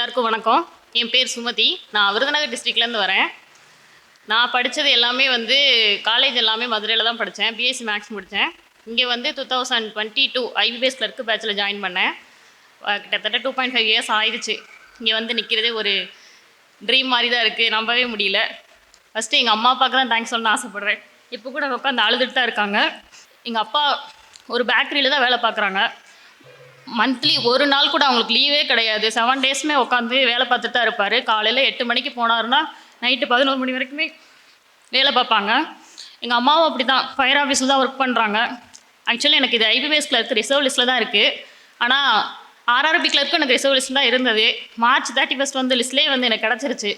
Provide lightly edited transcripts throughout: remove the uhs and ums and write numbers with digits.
எல்லாருக்கும் வணக்கம். என் பேர் சுமதி. நான் விருதுநகர் டிஸ்ட்ரிக்ட்லேருந்து வரேன். நான் படித்தது எல்லாமே காலேஜ் எல்லாமே மதுரையில் தான் படித்தேன். பிஎஸ்சி மேக்ஸ் முடித்தேன். இங்கே 2022 ஐபிபிஎஸ் கிளர்க்கு பேட்சில் ஜாயின் பண்ணேன். கிட்டத்தட்ட 2.5 இயர்ஸ் ஆயிடுச்சு. இங்கே நிற்கிறதே ஒரு ட்ரீம் மாதிரி தான் இருக்குது. நம்பவே முடியல. ஃபஸ்ட்டு எங்கள் அம்மா அப்பாவுக்கு தான் தேங்க்ஸ் சொல்லணும்னு ஆசைப்பட்றேன். இப்போ கூட உட்காந்து அழுதுட்டு தான் இருக்காங்க. எங்கள் அப்பா ஒரு பேக்கரியில் தான் வேலை பார்க்குறாங்க. மந்த்லி ஒரு நாள் கூட அவங்களுக்கு லீவே கிடையாது. 7 டேஸுமே உட்காந்து வேலை பார்த்துட்டு தான் இருப்பார். காலையில் 8 மணிக்கு போனாருன்னா நைட்டு 11 மணி வரைக்குமே வேலை பார்ப்பாங்க. எங்கள் அம்மாவும் அப்படி தான் ஃபயர் ஆஃபீஸில் தான் ஒர்க் பண்ணுறாங்க. ஆக்சுவலி எனக்கு இது ஐபிபிஎஸ் கிளர்க்கு ரிசர்வ் லிஸ்ட்டில் தான் இருக்குது. ஆனால் ஆர்ஆர்பி கிளர்க்கும் எனக்கு ரிசர்வ் லிஸ்ட்டில் தான் இருந்தது. மார்ச் 31 லிஸ்ட்லேயே எனக்கு கிடச்சிருச்சு.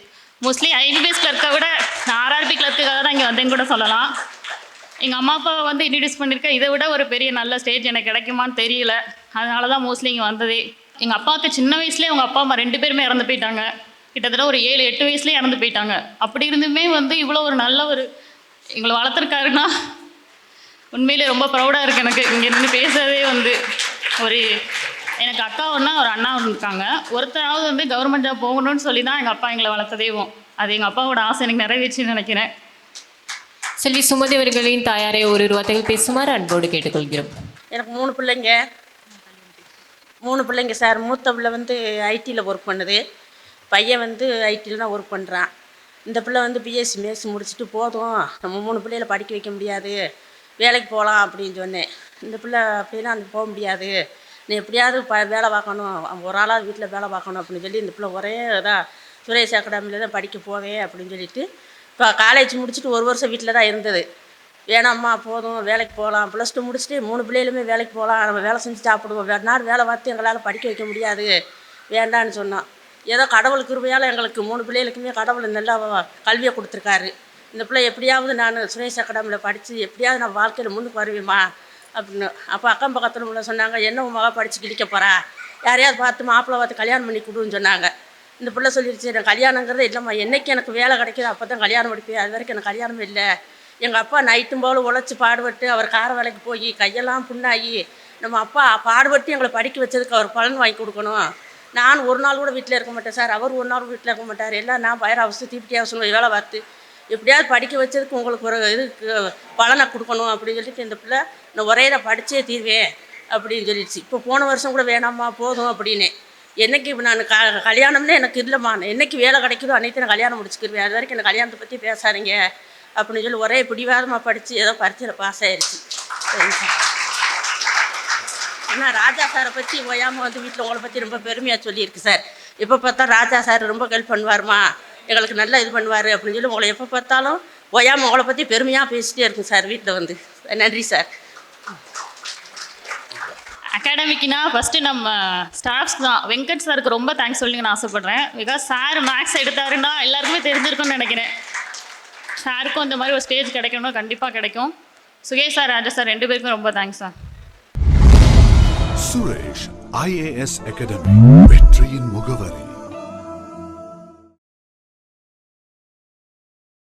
மோஸ்ட்லி ஐபிபிஎஸ் கிளர்க்கை விட நான் ஆர்ஆர்பி கிளர்க்குக்காக தான் இங்கே வந்தேன்னு கூட சொல்லலாம். எங்கள் அம்மா அப்பா இன்ட்ரடியூஸ் பண்ணியிருக்கேன். இதை விட ஒரு பெரிய நல்ல ஸ்டேஜ் எனக்கு கிடைக்குமான்னு தெரியல. அதனால தான் மோஸ்ட்லி இங்கே வந்ததே. எங்கள் அப்பாவுக்கு சின்ன வயசுலேயே அவங்க அப்பா அம்மா 2 பேருமே இறந்து போயிட்டாங்க. கிட்டத்தட்ட ஒரு 7-8 வயசுலேயே இறந்து போயிட்டாங்க. அப்படி இருந்துமே இவ்வளோ ஒரு நல்ல ஒரு எங்களை வளர்த்துருக்காருன்னா உண்மையிலே ரொம்ப ப்ரௌடாக இருக்குது எனக்கு. இங்கே நின்று பேசவே ஒரு எனக்கு அக்கா ஒன்றா ஒரு அண்ணா இருக்காங்க. ஒருத்தராவது கவர்மெண்ட் ஜாப் போகணும்னு சொல்லி தான் எங்கள் அப்பா எங்களை வளர்த்ததேவும். அது எங்கள் அப்பாவோட ஆசை எனக்கு நிறைவேச்சுன்னு நினைக்கிறேன். செல்வி சுமதி அவர்களின் தாயாரை ஒரு வார்த்தைகள் பேசுமாறு அன்போடு கேட்டுக்கொள்கிறோம். எனக்கு 3 பிள்ளைங்க சார். மூத்த பிள்ளை ஐடியில் ஒர்க் பண்ணுது. பையன் ஐடியில் தான் ஒர்க் பண்ணுறான். இந்த பிள்ளை பிஎஸ்சி மேக்ஸ் முடிச்சுட்டு போதும், நம்ம 3 பிள்ளைகளை படிக்க வைக்க முடியாது, வேலைக்கு போகலாம் அப்படின்னு சொன்னேன். இந்த பிள்ளை அப்படின்னா போக முடியாது, நீ எப்படியாவது வேலை பார்க்கணும், ஒரு ஆளாக வீட்டில் வேலை பார்க்கணும் அப்படின்னு சொல்லி இந்த பிள்ளை ஒரே இதாக சுரேஷ் அகாடமியில் தான் படிக்க போவேன் அப்படின்னு சொல்லிட்டு இப்போ காலேஜ் முடிச்சுட்டு 1 வருஷம் வீட்டில் தான் இருந்தது. வேணாம்மா போதும், வேலைக்கு போகலாம், +2 முடிச்சுட்டு 3 பிள்ளைகளுமே வேலைக்கு போகலாம், நம்ம வேலை செஞ்சு சாப்பிடுவோம், வேறு நாள் வேலை பார்த்து எங்களால் படிக்க வைக்க முடியாது, வேண்டான்னு சொன்னோம். ஏதோ கடவுள் கிருபையால் எங்களுக்கு 3 பிள்ளைகளுக்குமே கடவுள் நல்லா கல்வியை கொடுத்துருக்காரு. இந்த பிள்ளை எப்படியாவது நான் சுரேஷ் அகாடமியில் படித்து எப்படியாவது நான் வாழ்க்கையில் முன்னுக்கு வருவேம்மா அப்படின்னு. அப்போ அக்கம் பக்கத்தில் உள்ள சொன்னாங்க, என்ன உன் மகன் படித்து கிழிக்க போகிறா, யாரையாவது பார்த்து மாப்பிள்ளை பார்த்து கல்யாணம் பண்ணி கொடுன்னு சொன்னாங்க. இந்த பிள்ளை சொல்லிடுச்சு, நான் கல்யாணங்கிறதே இல்லைம்மா, என்றைக்கு எனக்கு வேலை கிடைக்கிது அப்போ தான் கல்யாணம் படிப்பேன், அது வரைக்கும் எனக்கு கல்யாணமே இல்லை. எங்கள் அப்பா நைட்டும் போல் உழைச்சி பாடுபட்டு அவர் கார வேலைக்கு போய் கையெல்லாம் புண்ணாகி நம்ம அப்பா பாடுபட்டு எங்களை படிக்க வச்சதுக்கு அவர் பலன் வாங்கி கொடுக்கணும். நான் ஒரு நாள் கூட வீட்டில் இருக்க மாட்டேன் சார், அவர் ஒரு நாள் கூட வீட்டில் இருக்க மாட்டார். எல்லாம் நான் ஃபயர் ஹவுஸ் தீப்தி ஹவுஸ் வேலை பார்த்து எப்படியாவது படிக்க வச்சதுக்கு உங்களுக்கு ஒரு இதுக்கு பலனை கொடுக்கணும் அப்படின்னு சொல்லிட்டு இந்த பிள்ளை நான் ஒரே இதை படித்தே தீர்வேன் அப்படின்னு சொல்லிடுச்சு. இப்போ போன வருஷம் கூட வேணாம்மா போதும் அப்படின்னு. என்றைக்கு இப்போ நான் கல்யாணம்னே எனக்கு இல்லைம்மா, என்றைக்கு வேலை கிடைக்குதோ அன்றைக்கி நான் கல்யாணம் முடிச்சுக்கிருவேன், அது வரைக்கும் எனக்கு கல்யாணத்தை பற்றி பேசாதீங்க அப்படின்னு சொல்லி ஒரே பிடிவாதமாக படித்து ஏதோ பரீட்சையில் பாஸ் ஆகிடுச்சு. ஆனால் ராஜா சாரை பற்றி ஓயாமல் வீட்டில் உங்களை பற்றி ரொம்ப பெருமையாக சொல்லியிருக்கு சார். எப்போ பார்த்தா ராஜா சார் ரொம்ப ஹெல்ப் பண்ணுவார்மா, எங்களுக்கு நல்லா இது பண்ணுவார் அப்படின்னு சொல்லி உங்களை எப்போ பார்த்தாலும் ஓயாமல் உங்களை பற்றி பெருமையாக பேசிகிட்டே இருக்கும் சார் வீட்டில் நன்றி சார். அகாடமிக்குனா ஃபஸ்ட்டு நம்ம ஸ்டாஃப்ஸ் தான். வெங்கட் சாருக்கு ரொம்ப தேங்க்ஸ் சொல்லி நான் ஆசைப்பட்றேன். பிகாஸ் சார் மேக்ஸ் எடுத்தாருன்னா எல்லாருக்குமே தெரிஞ்சிருக்கும்னு நினைக்கிறேன். சாருக்கும் இந்த மாதிரி ஒரு ஸ்டேஜ் கிடைக்கணும், கண்டிப்பாக கிடைக்கும். சுகேஷ் சார், ராஜா சார் 2 பேருக்கும் ரொம்ப thanks sir. Suresh IAS academy, வெற்றியின் முகவரி.